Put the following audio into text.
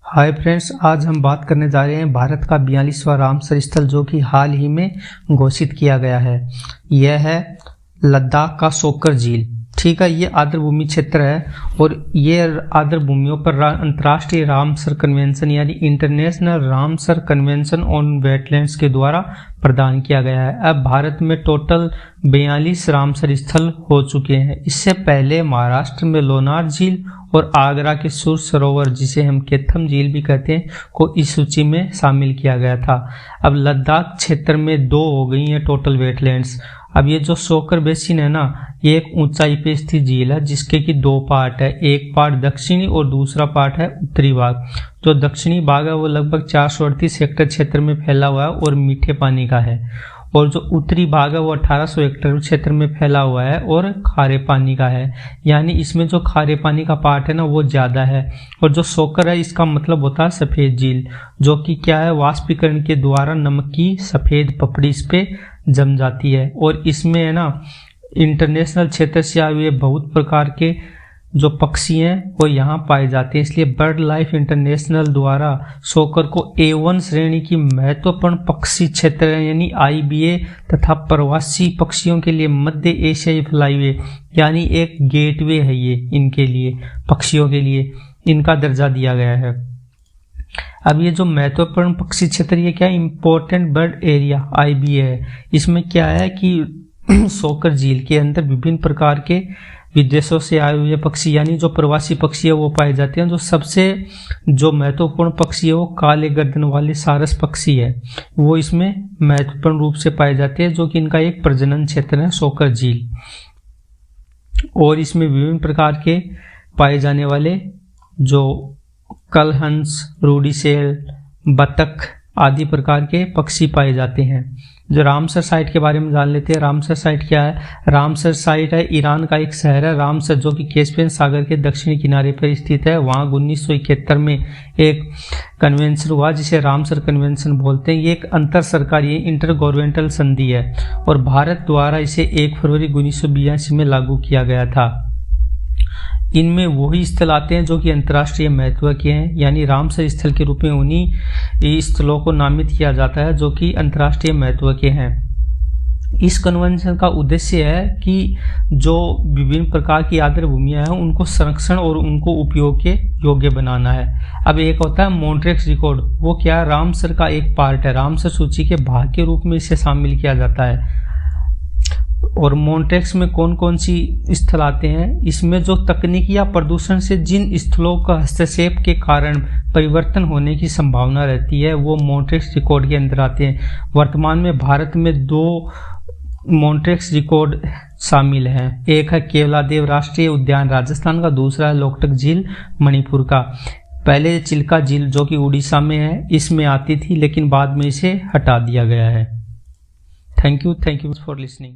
Hi friends, आज हम बात करने जा रहे हैं भारत का 42वां रामसर स्थल जो कि हाल ही में घोषित किया गया है। यह है लद्दाख का शोकर झील। ठीक है, ये आर्द्रभूमि क्षेत्र है और ये आर्द्रभूमियों पर अंतर्राष्ट्रीय रामसर कन्वेंशन यानी international Ramsar convention on wetlands के द्वारा प्रदान किया गया है। अब भारत में टोटल 42 रामसर स्थल हो चुके हैं। इससे पहले महाराष्ट्र में लोनार झील और आगरा के सूर सरोवर, जिसे हम केथम झील भी कहते हैं, को इस सूची में शामिल किया गया था। अब लद्दाख क्षेत्र में 2 हो गई हैं टोटल वेटलैंड्स। अब ये जो शोकर बेसिन है ना, ये एक ऊंचाई पे स्थित झील है जिसके कि 2 पार्ट है। एक पार्ट दक्षिणी और दूसरा पार्ट है उत्तरी भाग। जो दक्षिणी भाग है वो लगभग 438 हेक्टेयर क्षेत्र में फैला हुआ है और मीठे पानी का है, और जो उत्तरी भाग है वो 1800 हेक्टेयर क्षेत्र में फैला हुआ है और खारे पानी का है। यानी इसमें जो खारे पानी का पार्ट है ना वो ज़्यादा है। और जो शोकर है इसका मतलब होता है सफ़ेद झील, जो कि क्या है, वाष्पीकरण के द्वारा नमक की सफ़ेद पपड़ी इस पे जम जाती है। और इसमें है ना इंटरनेशनल क्षेत्र से आए हुए बहुत प्रकार के जो पक्षी हैं वो यहाँ पाए जाते हैं। इसलिए बर्ड लाइफ इंटरनेशनल द्वारा शोकर को A1 श्रेणी की महत्वपूर्ण पक्षी क्षेत्र यानी IBA तथा प्रवासी पक्षियों के लिए मध्य एशियाई फ्लाईवे यानी एक गेटवे है ये इनके लिए, पक्षियों के लिए इनका दर्जा दिया गया है। अब ये जो महत्वपूर्ण पक्षी क्षेत्र ये क्या, इम्पोर्टेंट बर्ड एरिया IBA है। इसमें क्या है कि शोकर झील के अंदर विभिन्न प्रकार के विदेशों से आए हुए पक्षी यानी जो प्रवासी पक्षी है वो पाए जाते हैं। जो सबसे जो महत्वपूर्ण पक्षी है वो काले गर्दन वाले सारस पक्षी है, वो इसमें महत्वपूर्ण रूप से पाए जाते हैं, जो कि इनका एक प्रजनन क्षेत्र है शोकर झील। और इसमें विभिन्न प्रकार के पाए जाने वाले जो कलहंस, रूडीसेल, बतख आदि प्रकार के पक्षी पाए जाते हैं। जो रामसर साइट के बारे में जान लेते हैं। रामसर साइट क्या है? रामसर साइट है ईरान का एक शहर है रामसर, जो कि कैस्पियन सागर के दक्षिणी किनारे पर स्थित है। वहाँ 1971 में एक कन्वेंशन हुआ जिसे रामसर कन्वेंशन बोलते हैं। ये एक अंतर सरकारी इंटर गवर्नमेंटल संधि है और भारत द्वारा इसे 1 फरवरी 1982 में लागू किया गया था। इनमें वही स्थल आते हैं जो कि अंतर्राष्ट्रीय महत्व के हैं, यानी रामसर स्थल के रूप में उन्हीं स्थलों को नामित किया जाता है जो कि अंतर्राष्ट्रीय महत्व के हैं। इस कन्वेंशन का उद्देश्य है कि जो विभिन्न प्रकार की आर्द्रभूमियां हैं उनको संरक्षण और उनको उपयोग के योग्य बनाना है। अब एक होता है मॉन्ट्रेक्स रिकॉर्ड, वो क्या है, रामसर का एक पार्ट है। रामसर सूची के भाग के रूप में इसे शामिल किया जाता है। और मॉन्ट्रेक्स में कौन कौन सी स्थल आते हैं? इसमें जो तकनीकी या प्रदूषण से जिन स्थलों का हस्तक्षेप के कारण परिवर्तन होने की संभावना रहती है वो मॉन्ट्रेक्स रिकॉर्ड के अंदर आते हैं। वर्तमान में भारत में 2 मॉन्ट्रेक्स रिकॉर्ड शामिल हैं। एक है केवलादेव राष्ट्रीय उद्यान राजस्थान का, दूसरा है लोकटक झील मणिपुर का। पहले चिल्का झील जो कि उड़ीसा में है इसमें आती थी, लेकिन बाद में इसे हटा दिया गया है। Thank you for listening.